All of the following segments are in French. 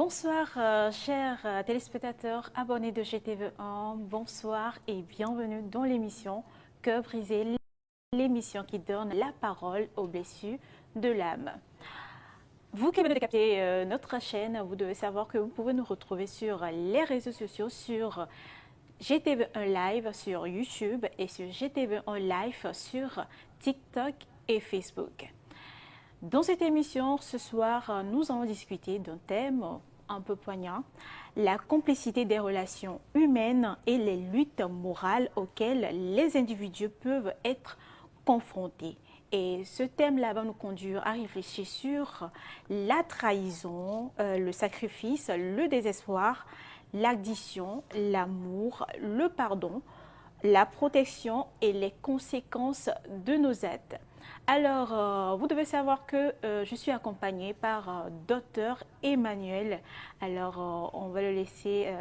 Bonsoir, chers téléspectateurs abonnés de GTV1. Bonsoir et bienvenue dans l'émission Cœur brisé, l'émission qui donne la parole aux blessures de l'âme. Vous qui venez de capter notre chaîne, vous devez savoir que vous pouvez nous retrouver sur les réseaux sociaux, sur GTV1 Live sur YouTube et sur GTV1 Live sur TikTok et Facebook. Dans cette émission, ce soir, nous allons discuter d'un thème un peu poignant, la complicité des relations humaines et les luttes morales auxquelles les individus peuvent être confrontés. Et ce thème-là va nous conduire à réfléchir sur la trahison, le sacrifice, le désespoir, l'addition, l'amour, le pardon, la protection et les conséquences de nos actes. Alors, vous devez savoir que je suis accompagnée par Dr Emmanuel. Alors, on va le laisser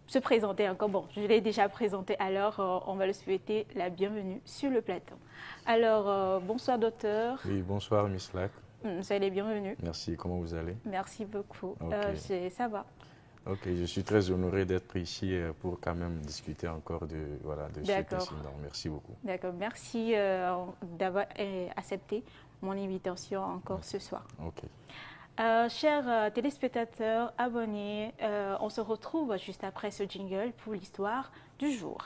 se présenter encore. Bon, je l'ai déjà présenté, alors on va le souhaiter la bienvenue sur le plateau. Alors, bonsoir docteur. Oui, bonsoir Miss Lac. Soyez les bienvenus. Merci, comment vous allez? Merci beaucoup. Okay. Ça va. Ok, je suis très honoré d'être ici pour quand même discuter encore de cet incident. Merci beaucoup. D'accord, merci d'avoir accepté mon invitation encore ce soir. Ok. Chers téléspectateurs, abonnés, on se retrouve juste après ce jingle pour l'histoire du jour.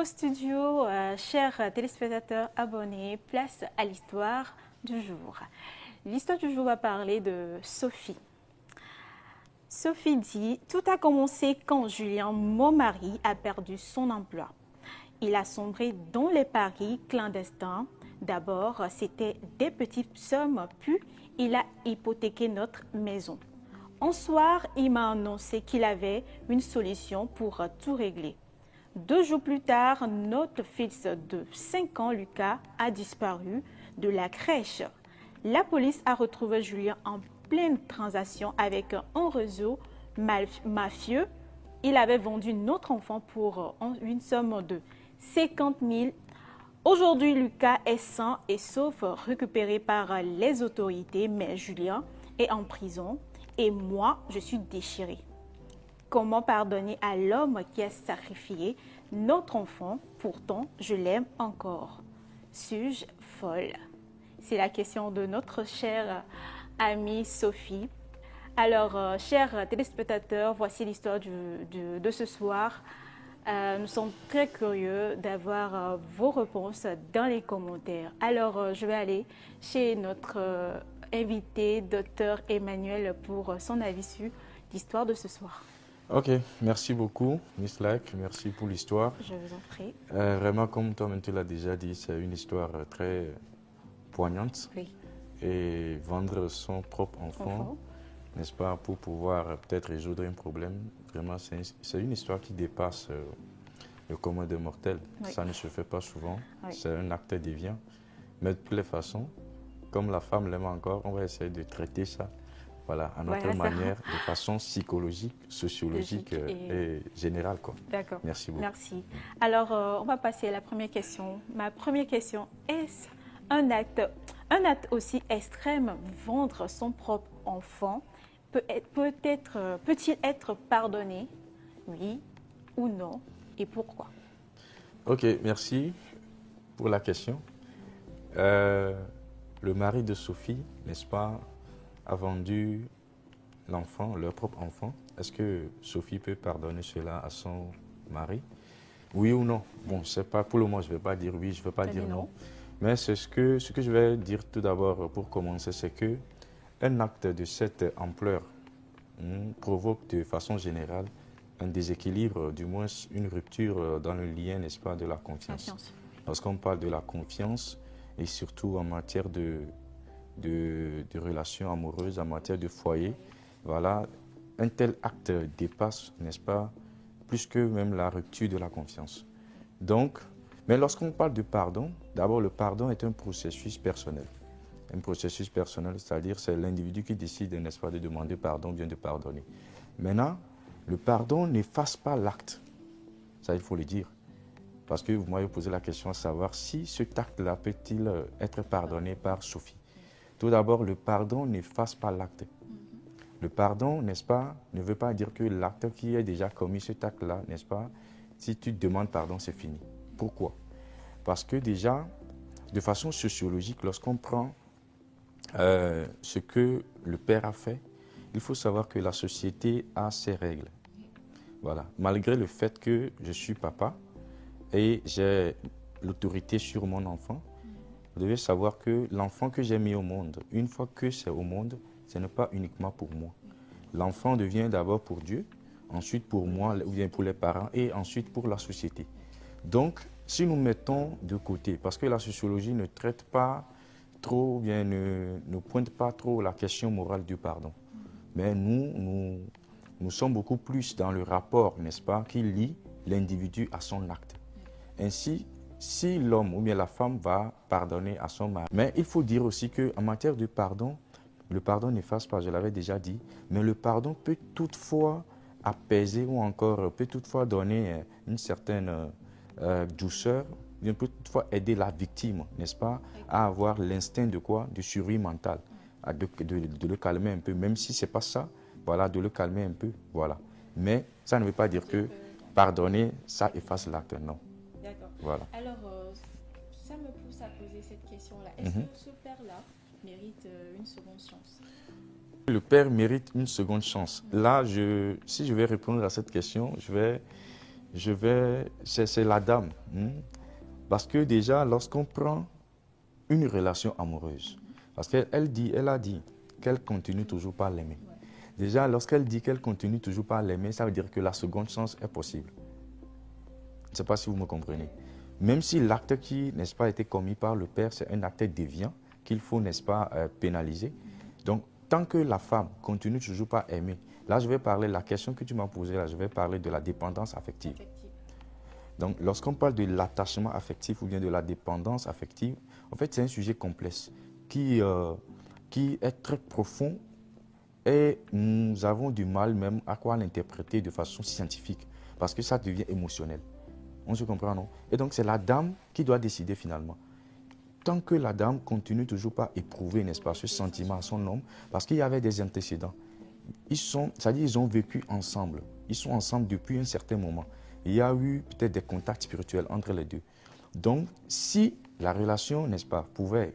Studio, chers téléspectateurs abonnés, place à l'histoire du jour. L'histoire du jour va parler de Sophie. Sophie dit « Tout a commencé quand Julien, mon mari, a perdu son emploi. Il a sombré dans les paris clandestins. D'abord, c'était des petites sommes, puis il a hypothéqué notre maison. Un soir, il m'a annoncé qu'il avait une solution pour tout régler. 2 jours plus tard, notre fils de 5 ans, Lucas, a disparu de la crèche. La police a retrouvé Julien en pleine transaction avec un réseau mafieux. Il avait vendu notre enfant pour une somme de 50 000. Aujourd'hui, Lucas est sain et sauf, récupéré par les autorités, mais Julien est en prison et moi, je suis déchirée. Comment pardonner à l'homme qui a sacrifié notre enfant? Pourtant, je l'aime encore. Suis-je folle? C'est la question de notre chère amie Sophie. Alors, chers téléspectateurs, voici l'histoire de ce soir. Nous sommes très curieux d'avoir vos réponses dans les commentaires. Alors, je vais aller chez notre invité, Dr Emmanuel, pour son avis sur l'histoire de ce soir. Ok, merci beaucoup, Miss Lac, merci pour l'histoire. Je vous en prie. Vraiment, comme toi-même tu l'as déjà dit, c'est une histoire très poignante. Oui. Et vendre son propre enfant, n'est-ce pas, pour pouvoir peut-être résoudre un problème, vraiment, c'est une histoire qui dépasse le commun des mortels. Oui. Ça ne se fait pas souvent, oui. C'est un acte déviant. Mais de toutes les façons, comme la femme l'aime encore, on va essayer de traiter ça. Voilà, à notre manière, de façon psychologique, sociologique et générale. D'accord. Merci beaucoup. Merci. Alors, on va passer à la première question. Ma première question, est-ce un acte aussi extrême, vendre son propre enfant, peut-il être pardonné? Oui ou non? Et pourquoi? Ok, merci pour la question. Le mari de Sophie, n'est-ce pas, a vendu l'enfant, leur propre enfant. Est-ce que Sophie peut pardonner cela à son mari? Oui ou non? Bon, c'est pas pour le moment, je ne vais pas dire oui, je ne vais pas dire non. Mais c'est ce que je vais dire tout d'abord pour commencer, c'est que un acte de cette ampleur provoque de façon générale un déséquilibre, du moins une rupture dans le lien, n'est-ce pas, de la confiance. Lorsqu'on parle de la confiance, et surtout en matière de relations amoureuses, en matière de foyer, voilà, un tel acte dépasse, n'est-ce pas, plus que même la rupture de la confiance. Donc, mais lorsqu'on parle de pardon, d'abord le pardon est un processus personnel. Un processus personnel, c'est-à-dire c'est l'individu qui décide, n'est-ce pas, de demander pardon, bien de pardonner. Maintenant, le pardon n'efface pas l'acte. Ça, il faut le dire. Parce que vous m'avez posé la question à savoir si cet acte-là peut-il être pardonné par Sophie. Tout d'abord, le pardon n'efface pas l'acte. Le pardon, n'est-ce pas, ne veut pas dire que l'acte qui est déjà commis, cet acte-là, n'est-ce pas, si tu demandes pardon, c'est fini. Pourquoi? Parce que déjà, de façon sociologique, lorsqu'on prend ce que le père a fait, il faut savoir que la société a ses règles. Voilà. Malgré le fait que je suis papa et j'ai l'autorité sur mon enfant, vous devez savoir que l'enfant que j'ai mis au monde, une fois que c'est au monde, ce n'est pas uniquement pour moi. L'enfant devient d'abord pour Dieu, ensuite pour moi ou bien pour les parents et ensuite pour la société. Donc, si nous mettons de côté, parce que la sociologie ne traite pas trop, ou bien ne pointe pas trop la question morale du pardon. Mais nous sommes beaucoup plus dans le rapport, n'est-ce pas, qui lie l'individu à son acte. Ainsi, si l'homme ou bien la femme va pardonner à son mari. Mais il faut dire aussi qu'en matière de pardon, le pardon n'efface pas, je l'avais déjà dit, mais le pardon peut toutefois apaiser ou encore peut toutefois donner une certaine douceur, peut toutefois aider la victime, n'est-ce pas, à avoir l'instinct de quoi? De survie mentale, de le calmer un peu, même si ce n'est pas ça, voilà, de le calmer un peu, voilà. Mais ça ne veut pas dire que pardonner, ça efface l'acte, non. D'accord. Voilà. Alors, ça me pousse à poser cette question-là. Est-ce que ce père-là mérite une seconde chance? Le père mérite une seconde chance. Là, si je vais répondre à cette question, c'est la dame. Parce que déjà, lorsqu'on prend une relation amoureuse, parce qu'elle a dit qu'elle continue toujours par l'aimer. Déjà, lorsqu'elle dit qu'elle continue toujours par l'aimer, ça veut dire que la seconde chance est possible. Je ne sais pas si vous me comprenez. Même si l'acte qui, n'est-ce pas, a été commis par le père, c'est un acte déviant qu'il faut, n'est-ce pas, pénaliser. Donc, tant que la femme continue toujours pas à aimer, là, je vais parler, la question que tu m'as posée, là, je vais parler de la dépendance affective. Donc, lorsqu'on parle de l'attachement affectif ou bien de la dépendance affective, en fait, c'est un sujet complexe qui est très profond et nous avons du mal même à quoi l'interpréter de façon scientifique parce que ça devient émotionnel. On se comprend, non? Et donc, c'est la dame qui doit décider finalement. Tant que la dame continue toujours pas à éprouver, n'est-ce pas, ce sentiment à son homme, parce qu'il y avait des antécédents. C'est-à-dire ils ont vécu ensemble. Ils sont ensemble depuis un certain moment. Il y a eu peut-être des contacts spirituels entre les deux. Donc, si la relation, n'est-ce pas, pourrait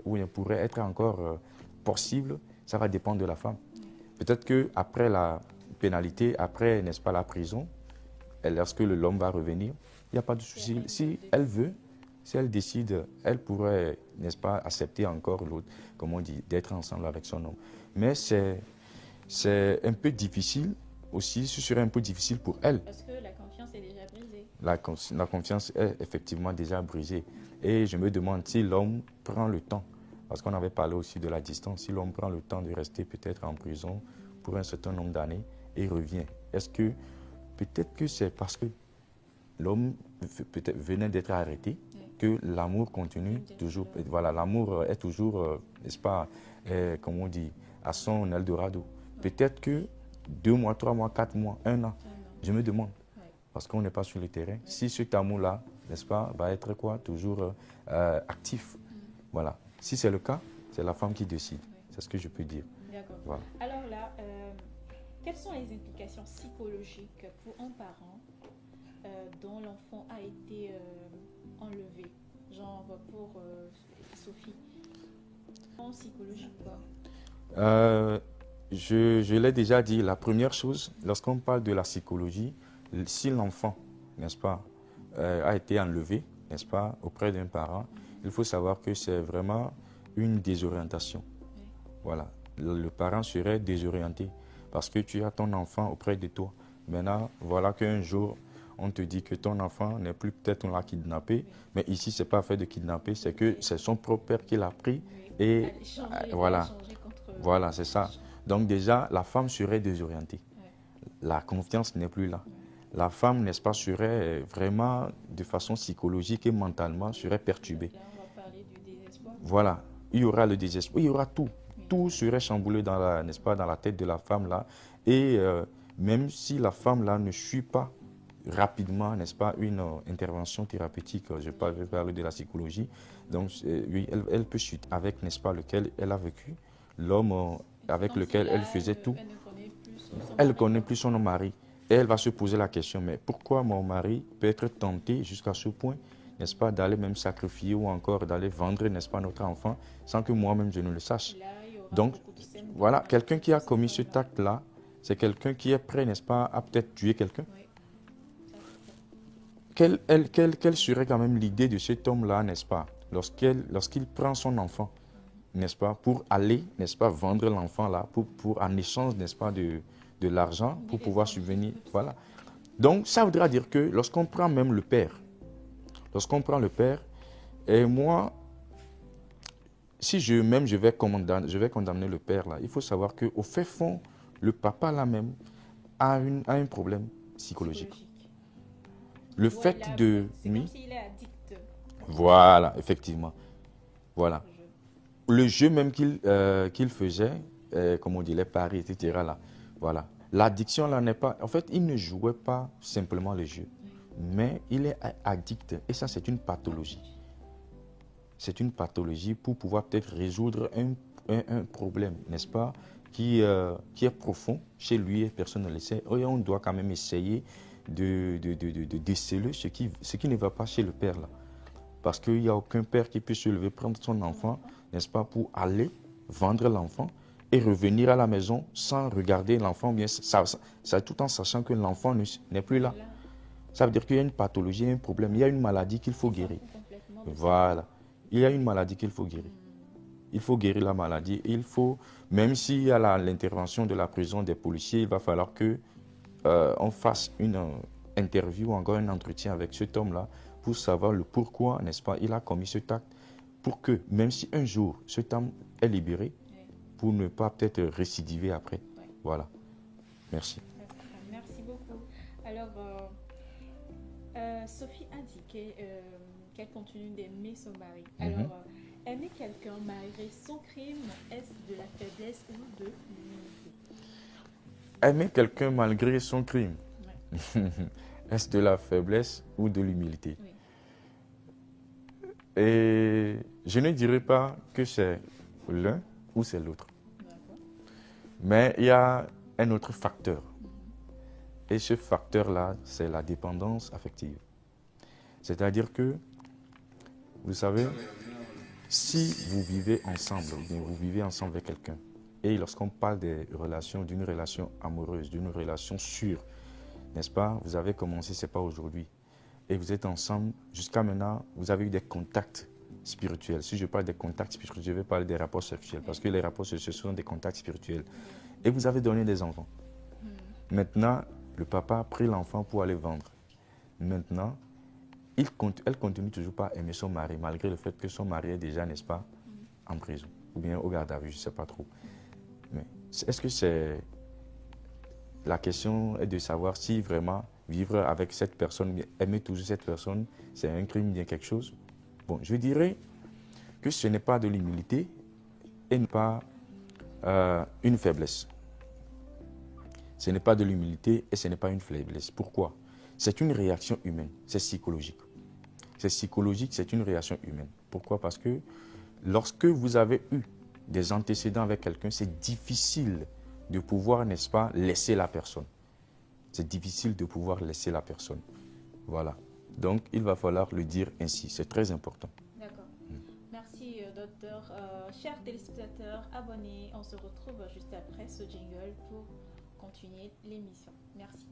être encore possible, ça va dépendre de la femme. Peut-être qu'après la pénalité, après, n'est-ce pas, la prison, lorsque l'homme va revenir, il n'y a pas de souci. Si elle veut, si elle décide, elle pourrait, n'est-ce pas, accepter encore l'autre, comme on dit, d'être ensemble avec son homme. Mais c'est un peu difficile aussi, ce serait un peu difficile pour elle. Parce que la confiance est déjà brisée. La confiance est effectivement déjà brisée. Et je me demande si l'homme prend le temps, parce qu'on avait parlé aussi de la distance, si l'homme prend le temps de rester peut-être en prison pour un certain nombre d'années et revient. Est-ce que peut-être que c'est parce que l'homme venait d'être arrêté que l'amour continue toujours. Voilà, l'amour est toujours, n'est-ce pas, comme on dit, à son Eldorado. Peut-être que 2 mois, 3 mois, 4 mois, 1 an, je me demande, parce qu'on n'est pas sur le terrain, si cet amour-là, n'est-ce pas, va être quoi, toujours actif. Voilà. Si c'est le cas, c'est la femme qui décide. C'est ce que je peux dire. D'accord. Voilà. Alors là, quelles sont les implications psychologiques pour un parent dont l'enfant a été enlevé, genre pour Sophie? Psychologique quoi? Je l'ai déjà dit, la première chose, lorsqu'on parle de la psychologie, si l'enfant, n'est-ce pas, a été enlevé, n'est-ce pas, auprès d'un parent, il faut savoir que c'est vraiment une désorientation. Voilà, le parent serait désorienté parce que tu as ton enfant auprès de toi. Maintenant, voilà qu'un jour, on te dit que ton enfant n'est plus peut-être on l'a kidnappé, mais ici, ce n'est pas fait de kidnapper, c'est que c'est son propre père qui l'a pris et voilà, c'est ça. Donc déjà, la femme serait désorientée. La confiance n'est plus là. la femme, n'est-ce pas, serait vraiment, de façon psychologique et mentalement, serait perturbée. Là, on va parler du désespoir. Voilà, il y aura le désespoir, il y aura tout. Tout serait chamboulé dans la, n'est-ce pas, dans la tête de la femme là. Et même si la femme là ne suit pas rapidement, n'est-ce pas, une intervention thérapeutique, je vais parler de la psychologie, donc oui, elle peut suivre avec, n'est-ce pas, lequel elle a vécu, l'homme avec Comme lequel si elle là, faisait tout. elle ne connaît plus son Elle ne mari, connaît quoi. plus son mari. Et elle va se poser la question, mais pourquoi mon mari peut être tenté jusqu'à ce point, n'est-ce pas, d'aller même sacrifier ou encore d'aller vendre, n'est-ce pas, notre enfant, sans que moi-même je ne le sache. Et là, il y aura Donc, beaucoup de symptômes voilà, avec quelqu'un qui a cette commis cet femme-là. acte-là, c'est quelqu'un qui est prêt, n'est-ce pas, à peut-être tuer quelqu'un. Oui, ça c'est vrai. Quelle serait quand même l'idée de cet homme-là, n'est-ce pas, lorsqu'il prend son enfant, n'est-ce pas, pour aller, n'est-ce pas, vendre l'enfant là, pour en échange, n'est-ce pas, de l'argent, pour Il est pouvoir tenté. subvenir, voilà. Donc, ça voudra dire que lorsqu'on prend même le père, et moi, si je vais condamner le père là, il faut savoir qu'au fait fond, le papa là même a un problème psychologique. Psychologique. Le Ouais, fait de... c'est comme Oui, s'il est addict voilà, effectivement. Voilà. au jeu. Le jeu même qu'il faisait, comme on dit, les paris, etc. là, voilà. L'addiction là n'est pas... En fait, il ne jouait pas simplement le jeu, Oui. mais il est addict. Et ça, c'est une pathologie. C'est une pathologie pour pouvoir peut-être résoudre un problème, n'est-ce pas, qui est profond chez lui et personne ne le sait. Et on doit quand même essayer de déceler ce qui ne va pas chez le père là. Parce qu'il n'y a aucun père qui puisse se lever, prendre son enfant, n'est-ce pas, pour aller vendre l'enfant et revenir à la maison sans regarder l'enfant, bien ça, tout en sachant que l'enfant n'est plus là. Là, Ça veut dire qu'il y a une pathologie, un problème, il y a une maladie qu'il faut il s'en guérir. fout complètement de sa vie. Voilà. Il y a une maladie qu'il faut guérir. Il faut guérir la maladie. Il faut, même s'il y a l'intervention de la prison des policiers, il va falloir que on fasse une interview ou encore un entretien avec cet homme-là pour savoir le pourquoi, n'est-ce pas, il a commis cet acte, pour que, même si un jour cet homme est libéré, Oui. pour ne pas peut-être récidiver après. Oui. Voilà. Merci. Merci beaucoup. Alors, Sophie a dit qu'elle continue d'aimer son mari. Alors, aimer quelqu'un malgré son crime, est-ce de la faiblesse ou de l'humilité? Aimer quelqu'un malgré son crime, Ouais. est-ce de la faiblesse ou de l'humilité? Oui. Et je ne dirais pas que c'est l'un ou c'est l'autre. D'accord. Mais il y a un autre facteur. Et ce facteur-là, c'est la dépendance affective. C'est-à-dire que, vous savez, si vous vivez ensemble, ou bien vous vivez ensemble avec quelqu'un, et lorsqu'on parle des relations, d'une relation amoureuse, d'une relation sûre, n'est-ce pas? Vous avez commencé, ce n'est pas aujourd'hui. Et vous êtes ensemble, jusqu'à maintenant, vous avez eu des contacts spirituels. Si je parle des contacts spirituels, je vais parler des rapports sexuels, parce que les rapports sexuels sont des contacts spirituels. Et vous avez donné des enfants. Maintenant, le papa a pris l'enfant pour aller vendre. Maintenant, elle continue toujours pas à aimer son mari, malgré le fait que son mari est déjà, n'est-ce pas, en prison, ou bien au garde à vue, je ne sais pas trop. Mais est-ce que c'est... La question est de savoir si vraiment vivre avec cette personne, aimer toujours cette personne, c'est un crime, bien quelque chose. Bon, je dirais que ce n'est pas de l'humilité et pas une faiblesse. Ce n'est pas de l'humilité et ce n'est pas une faiblesse. Pourquoi? C'est une réaction humaine, c'est psychologique. C'est psychologique, c'est une réaction humaine. Pourquoi? Parce que lorsque vous avez eu des antécédents avec quelqu'un, c'est difficile de pouvoir, n'est-ce pas, laisser la personne. C'est difficile de pouvoir laisser la personne. Voilà. Donc, il va falloir le dire ainsi. C'est très important. D'accord. Merci, docteur. Chers téléspectateurs, abonnés, on se retrouve juste après ce jingle pour continuer l'émission. Merci.